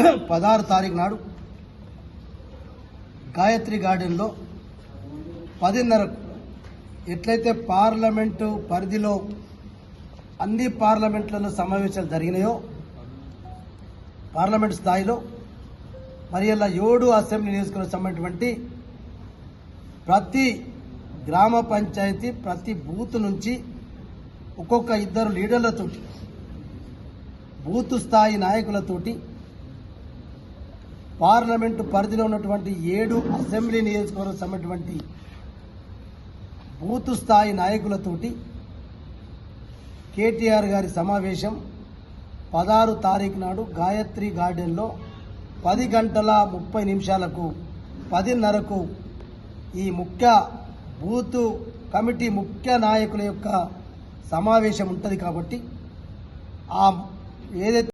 16 తారీఖు నాడు గాయత్రి గార్డెన్లో 10:30కు ఎట్లయితే పార్లమెంటు పరిధిలో అన్ని పార్లమెంట్లలో సమావేశాలు జరిగినాయో పార్లమెంట్ స్థాయిలో మరి ఇలా 7 అసెంబ్లీ నియోజకవర్గం సంబంధించినటువంటి ప్రతి గ్రామ పంచాయతీ ప్రతి బూత్ నుంచి ఒక్కొక్క 2 లీడర్లతోటి బూత్ స్థాయి నాయకులతోటి పార్లమెంటు పరిధిలో ఉన్నటువంటి 7 అసెంబ్లీ నియోజకవర్గం సంబంధించినటువంటి బూత్ స్థాయి నాయకులతోటి కేటీఆర్ గారి సమావేశం 16 తారీఖు నాడు గాయత్రి గార్డెన్లో 10:30 10:30కు ఈ ముఖ్య బూత్ కమిటీ ముఖ్య నాయకుల యొక్క సమావేశం ఉంటుంది కాబట్టి ఏదైతే